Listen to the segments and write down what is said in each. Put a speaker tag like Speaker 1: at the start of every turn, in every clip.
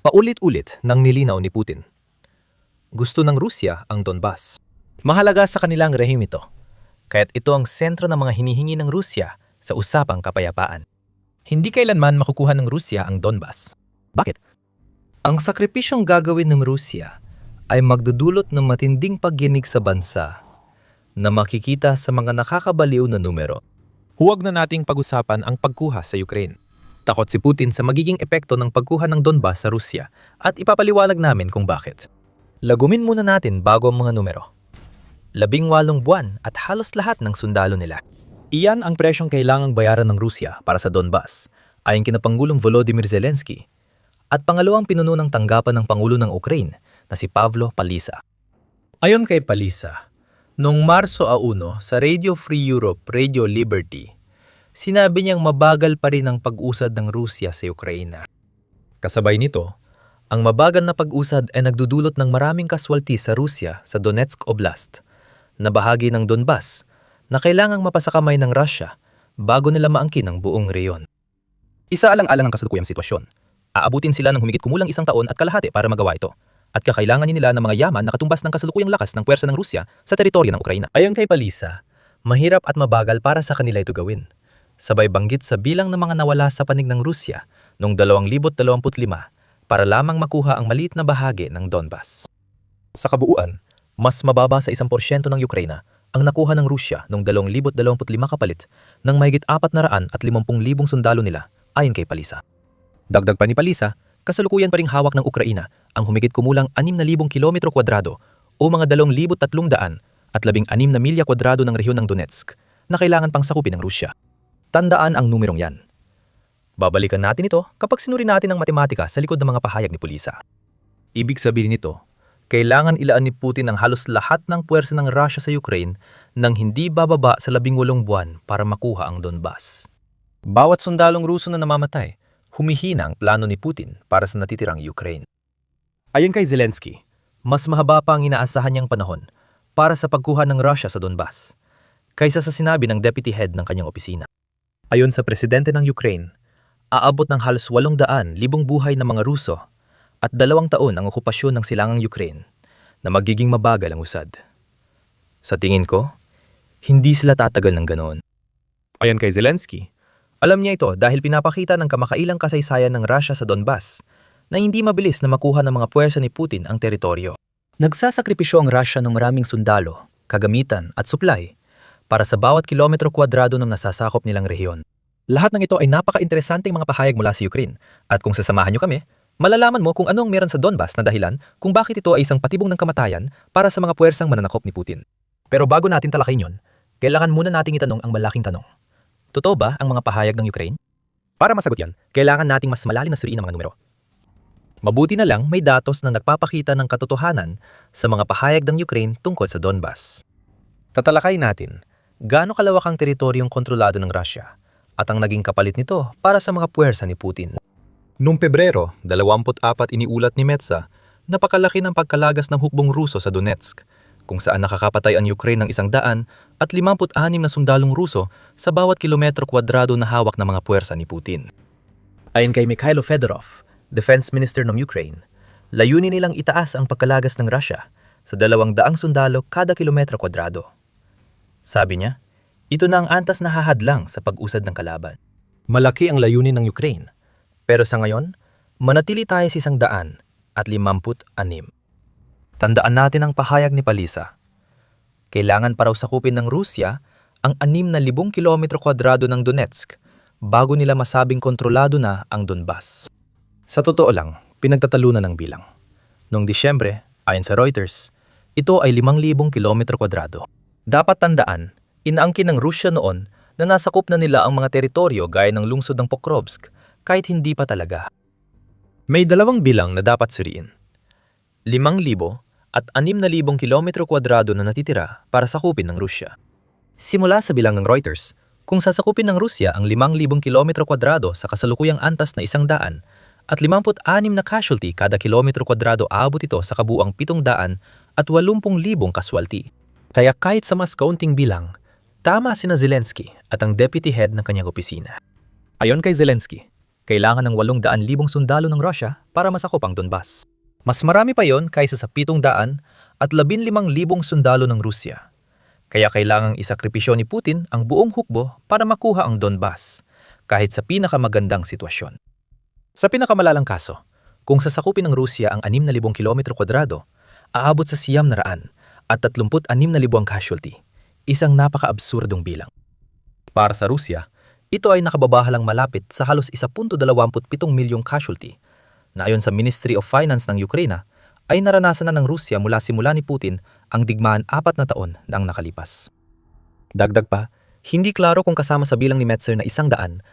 Speaker 1: Paulit-ulit nang nilinaw ni Putin. Gusto ng Rusya ang Donbas. Mahalaga sa kanilang rehim ito, kaya't ito ang sentro ng mga hinihingi ng Rusya sa usapang kapayapaan. Hindi kailanman makukuha ng Rusya ang Donbas. Bakit? Ang sakripisyong gagawin ng Rusya ay magdudulot ng matinding pagginig sa bansa na makikita sa mga nakakabaliw na numero. Huwag na nating pag-usapan ang pagkuha sa Ukraine. Takot si Putin sa magiging epekto ng pagkuha ng Donbas sa Rusya at ipapaliwanag namin kung bakit. Lagumin muna natin bago ang mga numero. 18 buwan at halos lahat ng sundalo nila. Iyan ang presyong kailangang bayaran ng Rusya para sa Donbas, ayon kina Pangulong Volodymyr Zelensky at pangalawang pinuno ng tanggapan ng Pangulo ng Ukraine na si Pavlo Palisa. Ayon kay Palisa, noong Marso 1 sa Radio Free Europe, Radio Liberty, sinabi niyang mabagal pa rin ang pag-usad ng Rusya sa Ukraine. Kasabay nito, ang mabagal na pag-usad ay nagdudulot ng maraming kaswalti sa Rusya sa Donetsk Oblast, na bahagi ng Donbas na kailangang mapasakamay ng Rusya bago nila maangkin ang buong reyon. Isaalang-alang ang kasalukuyang sitwasyon. Aabutin sila ng humigit kumulang 1 taon at kalahati para magawa ito, at kakailangan nila ng mga yaman na katumbas ng kasalukuyang lakas ng puwersa ng Rusya sa teritoryo ng Ukraina. Ayon kay Palisa, mahirap at mabagal para sa kanila ito gawin. Sabay banggit sa bilang ng mga nawala sa panig ng Rusya noong 2025 para lamang makuha ang maliit na bahagi ng Donbas. Sa kabuuan, mas mababa sa 1% ng Ukraina ang nakuha ng Rusya noong 2025 kapalit ng mahigit 450,000 sundalo nila ayon kay Palisa. Dagdag pa ni Palisa, kasalukuyan pa ring hawak ng Ukraina ang humigit kumulang 6,000 kilometro kwadrado o mga 2,300 at 16 na milya kwadrado ng rehiyon ng Donetsk na kailangan pang sakupin ng Rusya. Tandaan ang numerong yan. Babalikan natin ito kapag sinuri natin ang matematika sa likod ng mga pahayag ni Palisa. Ibig sabihin nito, kailangan ilaan ni Putin ang halos lahat ng puwersa ng Russia sa Ukraine nang hindi bababa sa 18 buwan para makuha ang Donbas. Bawat sundalong Ruso na namamatay, humihina ang plano ni Putin para sa natitirang Ukraine. Ayon kay Zelensky, mas mahaba pa ang inaasahan niyang panahon para sa pagkuha ng Russia sa Donbas kaysa sa sinabi ng deputy head ng kanyang opisina. Ayon sa presidente ng Ukraine, aabot ng halos 800,000 buhay ng mga Ruso at 2 taon ang okupasyon ng silangang Ukraine na magiging mabagal ang usad. Sa tingin ko, hindi sila tatagal ng ganoon. Ayon kay Zelensky, alam niya ito dahil pinapakita ng kamakailang kasaysayan ng Russia sa Donbas na hindi mabilis na makuha ng mga puwersa ni Putin ang teritoryo. Nagsasakripisyo ang Russia ng maraming sundalo, kagamitan at supply para sa bawat kilometro kwadrado ng nasasakop nilang rehiyon. Lahat ng ito ay napaka-interesanteng mga pahayag mula sa Ukraine at kung sasamahan niyo kami, malalaman mo kung anong meron sa Donbas na dahilan kung bakit ito ay isang patibong ng kamatayan para sa mga puwersang mananakop ni Putin. Pero bago natin talakayin yon, kailangan muna nating itanong ang malaking tanong. Totoo ba ang mga pahayag ng Ukraine? Para masagot yan, kailangan nating mas malalim na suriin ang mga numero. Mabuti na lang may datos na nagpapakita ng katotohanan sa mga pahayag ng Ukraine tungkol sa Donbas. Tatalakayin natin gaano kalawak ang teritoryong kontrolado ng Russia at ang naging kapalit nito para sa mga puwersa ni Putin. Noong Pebrero 24 iniulat ni Metsa, napakalaki ng pagkalagas ng hukbong Ruso sa Donetsk, kung saan nakakapatay ang Ukraine ng 156 na sundalong Ruso sa bawat kilometro kwadrado na hawak ng mga puwersa ni Putin. Ayon kay Mikhailo Fedorov, Defense Minister ng Ukraine, layunin nilang itaas ang pagkalagas ng Russia sa 200 sundalo kada kilometro kwadrado. Sabi niya, ito na ang antas na hahadlang sa pag-usad ng kalaban. Malaki ang layunin ng Ukraine, pero sa ngayon, manatili tayo sa 156. Tandaan natin ang pahayag ni Palisa. Kailangan pa raw sakupin ng Rusya ang 6,000 kilometro kwadrado ng Donetsk bago nila masabing kontrolado na ang Donbas. Sa totoo lang, pinagtatalunan ng bilang. Noong Disyembre, ayon sa Reuters, ito ay 5,000 kilometro kwadrado. Dapat tandaan, inaangkin ng Rusya noon na nasakop na nila ang mga teritoryo gaya ng lungsod ng Pokrovsk kahit hindi pa talaga. May dalawang bilang na dapat suriin. 5,000 at 6,000 kilometro kwadrado na natitira para sakupin ng Rusya. Simula sa bilang ng Reuters, kung sasakupin ng Rusya ang 5,000 kilometro kwadrado sa kasalukuyang antas na 100 at 56 na casualty kada kilometro kwadrado, aabot ito sa kabuuang 700 at 80,000 kaswalti. Kaya kahit sa mas kaunting bilang, tama sina Zelensky at ang deputy head ng kanyang opisina. Ayon kay Zelensky, kailangan ng 800,000 sundalo ng Russia para masakop ang Donbas. Mas marami pa yon kaysa sa 700 at 15,000 sundalo ng Rusya. Kaya kailangang isakripisyo ni Putin ang buong hukbo para makuha ang Donbas, kahit sa pinakamagandang sitwasyon. Sa pinakamalalang kaso, kung sasakupin ng Rusya ang 6,000 kilometro kwadrado, aabot sa 900 at 36,000 ang casualty, isang napaka-absurdong bilang. Para sa Rusya, ito ay nakababahalang malapit sa halos 1.27 milyong casualty, na ayon sa Ministry of Finance ng Ukraine, ay naranasan na ng Rusya mula simula ni Putin ang digmaan 4 na taon na ang nakalipas. Dagdag pa, hindi klaro kung kasama sa bilang ni Metzer na 156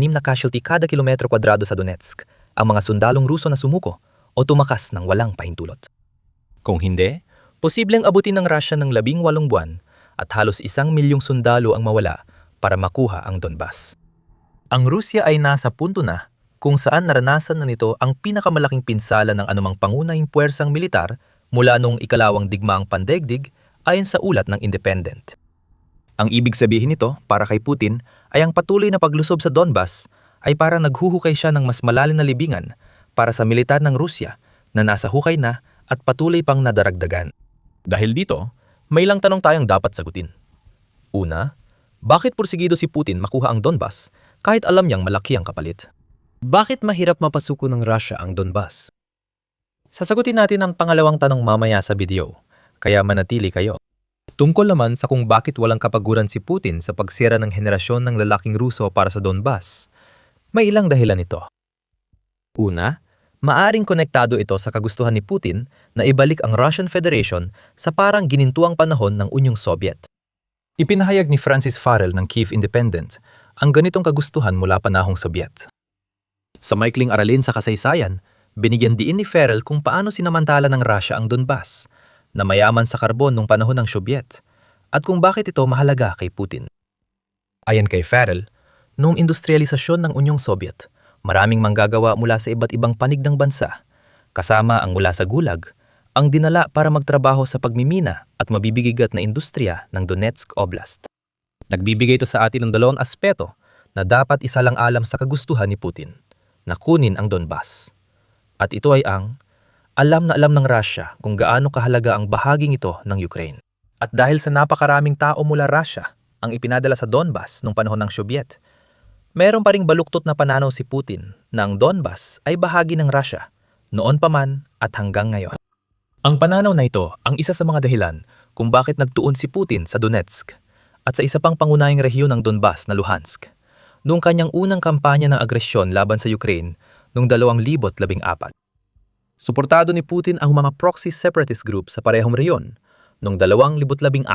Speaker 1: na casualty kada kilometro kwadrado sa Donetsk ang mga sundalong Ruso na sumuko o tumakas ng walang pahintulot. Kung hindi, posibleng abutin ng Russia ng 18 buwan at halos 1,000,000 sundalo ang mawala para makuha ang Donbas. Ang Rusya ay nasa punto na kung saan naranasan na nito ang pinakamalaking pinsala ng anumang pangunahing puwersang militar mula noong ikalawang digmaang pandaigdig ayon sa ulat ng Independent. Ang ibig sabihin nito para kay Putin ay ang patuloy na paglusob sa Donbas ay parang naghuhukay siya ng mas malalim na libingan para sa militar ng Rusya na nasa hukay na at patuloy pang nadaragdagan. Dahil dito, may ilang tanong tayong dapat sagutin. Una, bakit pursigido si Putin makuha ang Donbas kahit alam niyang malaki ang kapalit? Bakit mahirap mapasuko ng Russia ang Donbas? Sasagutin natin ang pangalawang tanong mamaya sa video, kaya manatili kayo. Tungkol naman sa kung bakit walang kapaguran si Putin sa pagsira ng henerasyon ng lalaking Ruso para sa Donbas, may ilang dahilan ito. Una, maaring konektado ito sa kagustuhan ni Putin na ibalik ang Russian Federation sa parang ginintuang panahon ng Unyong Soviet. Ipinahayag ni Francis Farrell ng Kyiv Independent ang ganitong kagustuhan mula panahong Soviet. Sa maikling aralin sa kasaysayan, binigyan diin ni Farrell kung paano sinamantala ng Russia ang Donbas, na mayaman sa karbon nung panahon ng Soviet, at kung bakit ito mahalaga kay Putin. Ayon kay Farrell, noong industrialisasyon ng Unyong Soviet, maraming manggagawa mula sa iba't ibang panig ng bansa, kasama ang mula sa Gulag, ang dinala para magtrabaho sa pagmimina at mabibigigat na industriya ng Donetsk Oblast. Nagbibigay ito sa atin ng dalawang aspeto na dapat isalang-alam sa kagustuhan ni Putin, na kunin ang Donbas. At ito ay ang alam na alam ng Russia kung gaano kahalaga ang bahaging ito ng Ukraine. At dahil sa napakaraming tao mula Russia ang ipinadala sa Donbas noong panahon ng Soviet, meron pa ring baluktot na pananaw si Putin na ang Donbas ay bahagi ng Russia, noon pa man at hanggang ngayon. Ang pananaw na ito ang isa sa mga dahilan kung bakit nagtuon si Putin sa Donetsk at sa isa pang pangunahing rehiyon ng Donbas na Luhansk, noong kanyang unang kampanya ng agresyon laban sa Ukraine noong 2014. Suportado ni Putin ang mga proxy separatist group sa parehong rehiyon noong 2014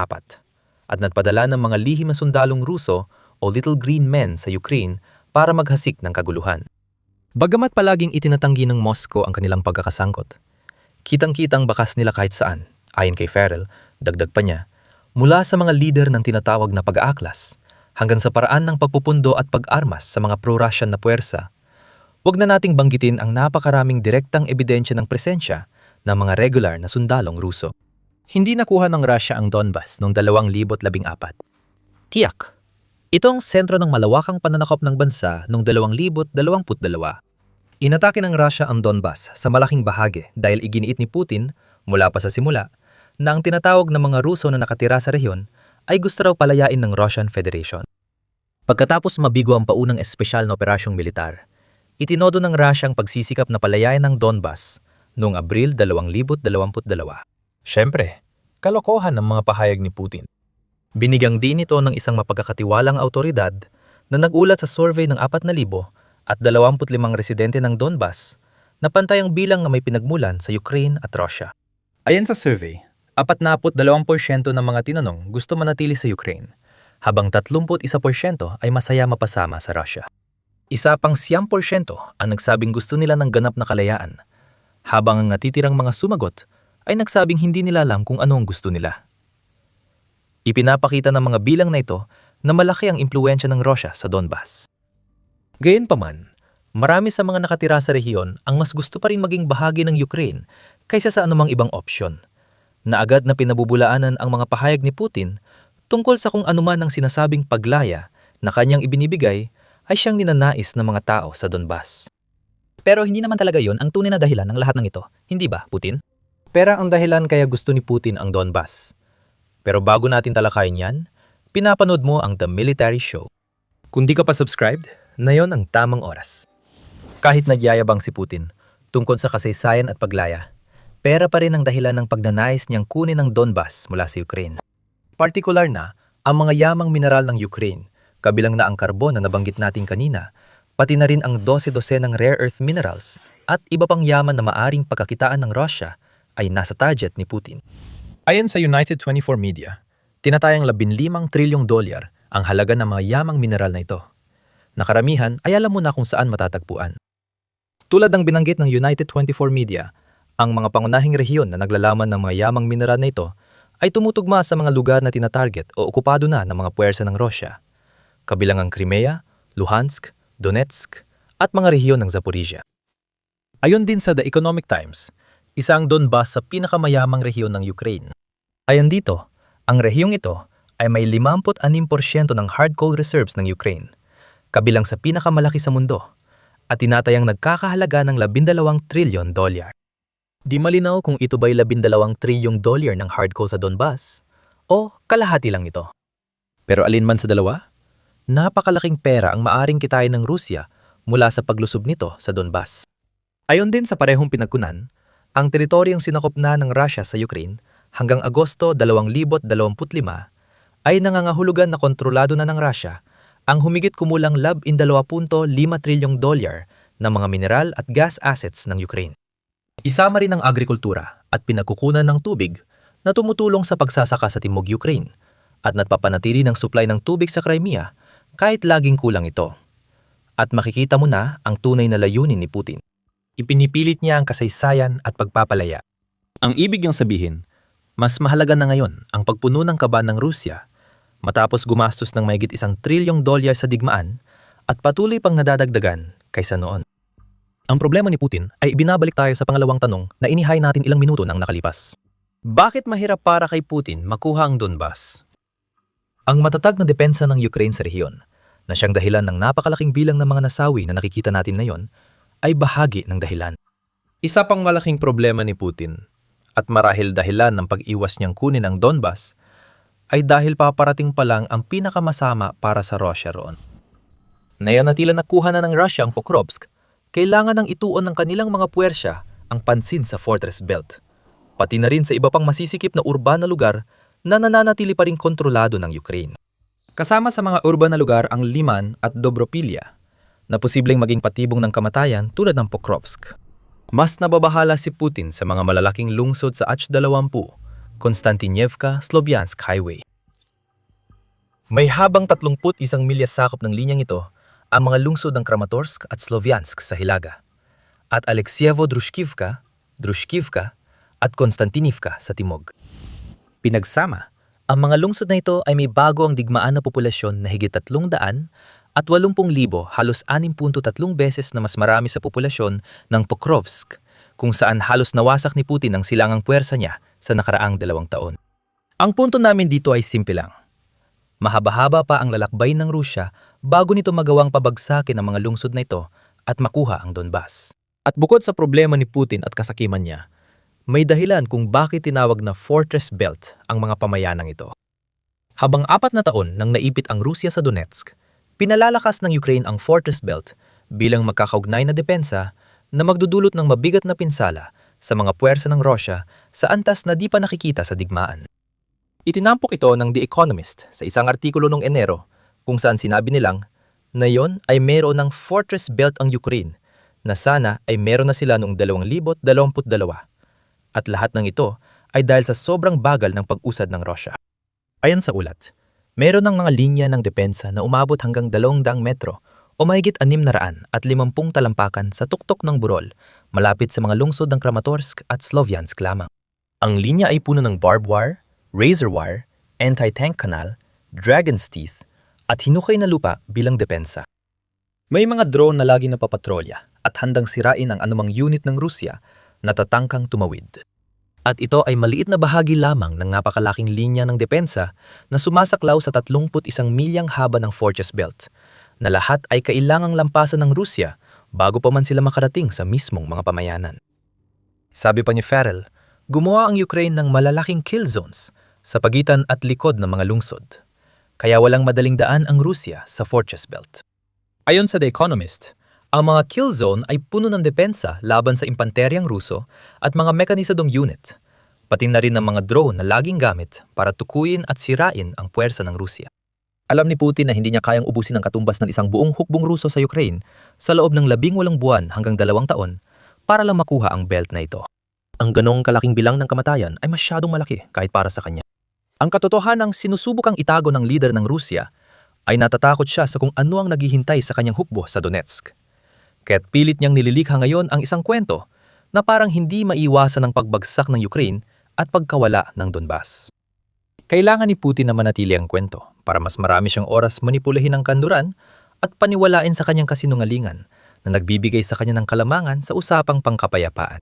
Speaker 1: at nagpadala ng mga lihim na sundalong Ruso o Little Green Men sa Ukraine para maghasik ng kaguluhan. Bagamat palaging itinatanggi ng Moscow ang kanilang pagkakasangkot, kitang-kitang bakas nila kahit saan, ayon kay Farrell, dagdag pa niya, mula sa mga lider ng tinatawag na pag-aaklas, hanggang sa paraan ng pagpupundo at pag-armas sa mga pro-Russian na puwersa, huwag na nating banggitin ang napakaraming direktang ebidensya ng presensya ng mga regular na sundalong Ruso. Hindi nakuha ng Russia ang Donbas noong 2014. Tiyak, itong sentro ng malawakang pananakop ng bansa noong 2022. Inatake ng Russia ang Donbas sa malaking bahagi dahil iginiit ni Putin, mula pa sa simula, na ang tinatawag na mga Ruso na nakatira sa rehiyon ay gusto raw palayain ng Russian Federation. Pagkatapos mabigo ang paunang espesyal na operasyong militar, itinodo ng Russia ang pagsisikap na palayain ng Donbas noong Abril 2022. Siyempre, kalokohan ng mga pahayag ni Putin. Binigyang din ito ng isang mapagkakatiwalang autoridad na nagulat sa survey ng 4,000 at 25 residente ng Donbas na pantay ang bilang na may pinagmulan sa Ukraine at Russia. Ayon sa survey, 42% ng mga tinanong gusto manatili sa Ukraine, habang 31% ay masaya mapasama sa Russia. Isa pang 9% ang nagsabing gusto nila ng ganap na kalayaan, habang ang natitirang mga sumagot ay nagsabing hindi nila alam kung ano ang gusto nila. Ipinapakita ng mga bilang na ito na malaki ang impluwensya ng Russia sa Donbas. Gayunpaman, marami sa mga nakatira sa rehiyon ang mas gusto pa rin maging bahagi ng Ukraine kaysa sa anumang ibang opsyon, na agad na pinabubulaanan ang mga pahayag ni Putin tungkol sa kung anuman ang sinasabing paglaya na kanyang ibinibigay ay siyang ninanais ng mga tao sa Donbas.
Speaker 2: Pero hindi naman talaga yon ang tunay na dahilan ng lahat ng ito, hindi ba, Putin?
Speaker 1: Pera ang dahilan kaya gusto ni Putin ang Donbas. Pero bago natin talakayin yan, pinapanood mo ang The Military Show. Kung di ka pa subscribed, na yon ang tamang oras. Kahit nagyayabang si Putin tungkol sa kasaysayan at paglaya, pera pa rin ang dahilan ng pagnanais niyang kunin ang Donbas mula sa Ukraine. Partikular na, ang mga yamang mineral ng Ukraine, kabilang na ang karbon na nabanggit natin kanina, pati na rin ang 12 ng rare earth minerals at iba pang yaman na maaring pagkakitaan ng Russia ay nasa target ni Putin. Ayon sa United 24 Media, tinatayang $15 trilyong ang halaga ng mga yamang mineral na ito. Nakaramihan ay alam mo na kung saan matatagpuan. Tulad ng binanggit ng United 24 Media, ang mga pangunahing rehiyon na naglalaman ng mga yamang mineral na ito ay tumutugma sa mga lugar na tinatarget o okupado na ng mga puwersa ng Russia, kabilang ang Crimea, Luhansk, Donetsk, at mga rehiyon ng Zaporizhia. Ayon din sa The Economic Times, isa ang Donbas sa pinakamayamang rehiyon ng Ukraine. Ayon dito, ang rehiyong ito ay may 56% ng hard coal reserves ng Ukraine, kabilang sa pinakamalaki sa mundo, at tinatayang nagkakahalaga ng $12 trilyon. Di malinaw kung ito ba'y $12 trilyong ng hard coal sa Donbas o kalahati lang ito. Pero alin man sa dalawa, napakalaking pera ang maaring kitain ng Rusya mula sa paglusob nito sa Donbas. Ayon din sa parehong pinagkunan, ang teritoryong sinakop na ng Russia sa Ukraine hanggang Agosto 2025 ay nangangahulugan na kontrolado na ng Russia ang humigit kumulang $12.5 trilyong ng mga mineral at gas assets ng Ukraine. Isama rin ang agrikultura at pinagkukunan ng tubig na tumutulong sa pagsasaka sa timog Ukraine at nagpapanatili ng supply ng tubig sa Crimea kahit laging kulang ito. At makikita mo na ang tunay na layunin ni Putin. Ipinipilit niya ang kasaysayan at pagpapalaya. Ang ibig niyang sabihin, mas mahalaga na ngayon ang pagpuno ng kaba ng Rusya matapos gumastos ng mahigit $1 trilyong sa digmaan at patuloy pang nadadagdagan kaysa noon. Ang problema ni Putin ay ibinabalik tayo sa pangalawang tanong na inihay natin ilang minuto nang nakalipas. Bakit mahirap para kay Putin makuha ang Donbas? Ang matatag na depensa ng Ukraine sa rehiyon, na siyang dahilan ng napakalaking bilang ng mga nasawi na nakikita natin ngayon, ay bahagi ng dahilan. Isa pang malaking problema ni Putin, at marahil dahilan ng pag-iwas niyang kunin ang Donbas, ay dahil paparating pa lang ang pinakamasama para sa Russia roon. Nayanatila nakuha na ng Russia ang Pokrovsk, kailangan ng ituon ng kanilang mga puwersya ang pansin sa Fortress Belt, pati na rin sa iba pang masisikip na urban na lugar na nananatili pa rin kontrolado ng Ukraine. Kasama sa mga urban na lugar ang Liman at Dobropilya, na posibleng maging patibong ng kamatayan tulad ng Pokrovsk. Mas nababahala si Putin sa mga malalaking lungsod sa H-20, Konstantinivka, Sloviansk Highway. May habang 31 milya sakop ng linyang ito ang mga lungsod ng Kramatorsk at Sloviansk sa hilaga, at Alexievo-Drushkivka, at Konstantinivka sa timog. Pinagsama, ang mga lungsod na ito ay may bago ang digmaan na populasyon na higit 300 at 80,000, halos 6.3 beses na mas marami sa populasyon ng Pokrovsk, kung saan halos nawasak ni Putin ang silangang puwersa niya sa nakaraang 2 taon. Ang punto namin dito ay simple lang. Mahaba-haba pa ang lalakbay ng Rusya bago nito magawang pabagsakin ang mga lungsod na ito at makuha ang Donbas. At bukod sa problema ni Putin at kasakiman niya, may dahilan kung bakit tinawag na Fortress Belt ang mga pamayanang ito. Habang 4 na taon nang naipit ang Rusya sa Donetsk, pinalalakas ng Ukraine ang Fortress Belt bilang magkakaugnay na depensa na magdudulot ng mabigat na pinsala sa mga puwersa ng Rusya sa antas na di pa nakikita sa digmaan. Itinampok ito ng The Economist sa isang artikulo noong Enero kung saan sinabi nilang na yon ay meron ng Fortress Belt ang Ukraine na sana ay meron na sila noong 2022 at lahat ng ito ay dahil sa sobrang bagal ng pag-usad ng Rusya. Ayon sa ulat, meron ng mga linya ng depensa na umabot hanggang 200 metro o mahigit 600 at 50 talampakan sa tuktok ng burol malapit sa mga lungsod ng Kramatorsk at Sloviansk lamang. Ang linya ay puno ng barbed wire, razor wire, anti-tank canal, dragon's teeth, at hinukay na lupa bilang depensa. May mga drone na lagi napapatrolya at handang sirain ang anumang unit ng Rusya na tatangkang tumawid. At ito ay maliit na bahagi lamang ng napakalaking linya ng depensa na sumasaklaw sa 31 milyang haba ng Fortress Belt na lahat ay kailangang lampasan ng Rusya bago pa man sila makarating sa mismong mga pamayanan. Sabi pa ni Farrell, gumawa ang Ukraine ng malalaking kill zones sa pagitan at likod ng mga lungsod, kaya walang madaling daan ang Rusya sa Fortress Belt. Ayon sa The Economist, ang mga kill zone ay puno ng depensa laban sa impanteryang Ruso at mga mekanisadong unit, pati na rin ng mga drone na laging gamit para tukuyin at sirain ang puwersa ng Rusya. Alam ni Putin na hindi niya kayang ubusin ang katumbas ng isang buong hukbong Ruso sa Ukraine sa loob ng 18 buwan hanggang 2 taon para lang makuha ang belt na ito. Ang ganong kalaking bilang ng kamatayan ay masyadong malaki kahit para sa kanya. Ang katotohanang sinusubukang itago ng leader ng Rusya ay natatakot siya sa kung ano ang naghihintay sa kanyang hukbo sa Donetsk. Kaya't pilit niyang nililikha ngayon ang isang kwento na parang hindi maiwasan ng pagbagsak ng Ukraine at pagkawala ng Donbas. Kailangan ni Putin na manatili ang kwento para mas marami siyang oras manipulahin ang kanluran at paniwalain sa kanyang kasinungalingan na nagbibigay sa kanya ng kalamangan sa usapang pangkapayapaan.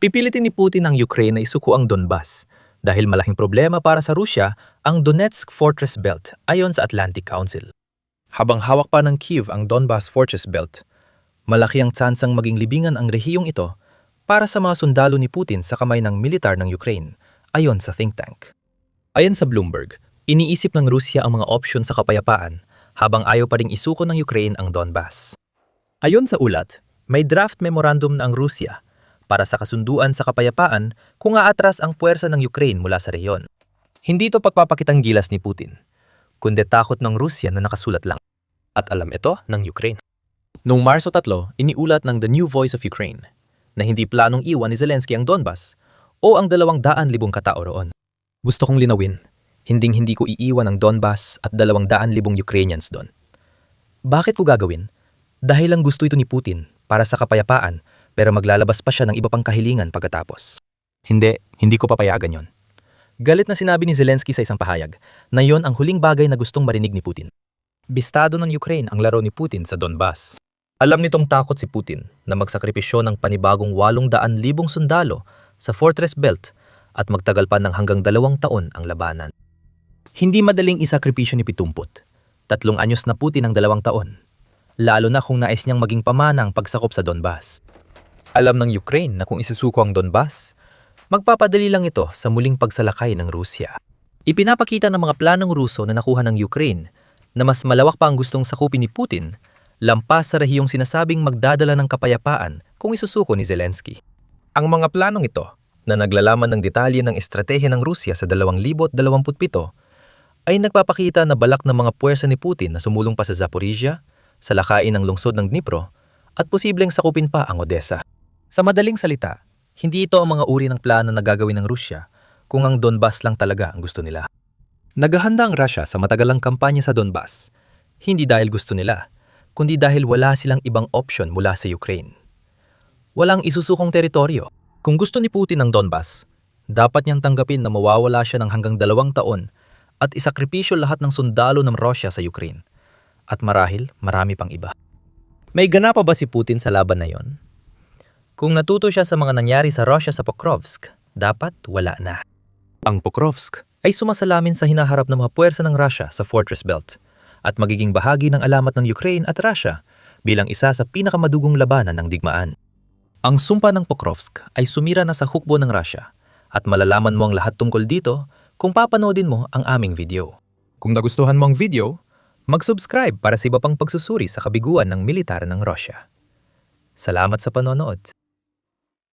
Speaker 1: Pipilitin ni Putin ang Ukraine na isuko ang Donbas dahil malaking problema para sa Rusya ang Donetsk Fortress Belt ayon sa Atlantic Council. Habang hawak pa ng Kyiv ang Donbas Fortress Belt, malaki ang tsansang maging libingan ang rehiyong ito para sa mga sundalo ni Putin sa kamay ng militar ng Ukraine ayon sa think tank. Ayon sa Bloomberg, iniisip ng Rusya ang mga opsyon sa kapayapaan habang ayaw pa ring isuko ng Ukraine ang Donbas. Ayon sa ulat, may draft memorandum na ang Rusya para sa kasunduan sa kapayapaan kung aatras ang puwersa ng Ukraine mula sa rehiyon. Hindi ito pagpapakitang gilas ni Putin, kundi takot ng Rusya na nakasulat lang. At alam ito ng Ukraine. Noong Marso 3, iniulat ng The New Voice of Ukraine na hindi planong iwan ni Zelensky ang Donbas o ang 200,000 katao roon. Gusto kong linawin, hindi ko iiwan ang Donbas at 200,000 Ukrainians doon. Bakit ko gagawin? Dahil lang gusto ito ni Putin para sa kapayapaan pero maglalabas pa siya ng iba pang kahilingan pagkatapos. Hindi ko papayagan yon. Galit na sinabi ni Zelensky sa isang pahayag na yon ang huling bagay na gustong marinig ni Putin. Bistado ng Ukraine ang laro ni Putin sa Donbas. Alam nitong takot si Putin na magsakripisyo ng panibagong 800,000 sundalo sa Fortress Belt at magtagal pa ng hanggang 2 taon ang labanan. Hindi madaling isakripisyo ni Pitumput. 3 anyos na Putin ang 2 taon, lalo na kung nais niyang maging pamana ang pagsakop sa Donbas. Alam ng Ukraine na kung isusuko ang Donbas, magpapadali lang ito sa muling pagsalakay ng Rusya. Ipinapakita ng mga planong Ruso na nakuha ng Ukraine na mas malawak pa ang gustong sakupin ni Putin lampas sa rehiyong sinasabing magdadala ng kapayapaan kung isusuko ni Zelensky. Ang mga planong ito, na naglalaman ng detalye ng estratehiya ng Rusya sa 2027, ay nagpapakita na balak ng mga puwersa ni Putin na sumulong pa sa Zaporizhia, sa lakain ng lungsod ng Dnipro, at posibleng sakupin pa ang Odessa. Sa madaling salita, hindi ito ang mga uri ng plano na gagawin ng Rusya kung ang Donbas lang talaga ang gusto nila. Naghahanda ang Russia sa matagalang kampanya sa Donbas, hindi dahil gusto nila, kundi dahil wala silang ibang opsyon mula sa Ukraine. Walang isusukong teritoryo. Kung gusto ni Putin ang Donbas, dapat niyang tanggapin na mawawala siya ng hanggang 2 taon at isakripisyo lahat ng sundalo ng Rusya sa Ukraine. At marahil, marami pang iba. May gana pa ba si Putin sa laban na yon? Kung natuto siya sa mga nangyari sa Rusya sa Pokrovsk, dapat wala na. Ang Pokrovsk ay sumasalamin sa hinaharap ng mga puwersa ng Rusya sa Fortress Belt at magiging bahagi ng alamat ng Ukraine at Rusya bilang isa sa pinakamadugong labanan ng digmaan. Ang sumpa ng Pokrovsk ay sumira na sa hukbo ng Rusya at malalaman mo ang lahat tungkol dito kung papanoodin mo ang aming video. Kung nagustuhan mo ang video, mag-subscribe para sa iba pang pagsusuri sa kabiguan ng militar ng Rusya. Salamat sa panonood.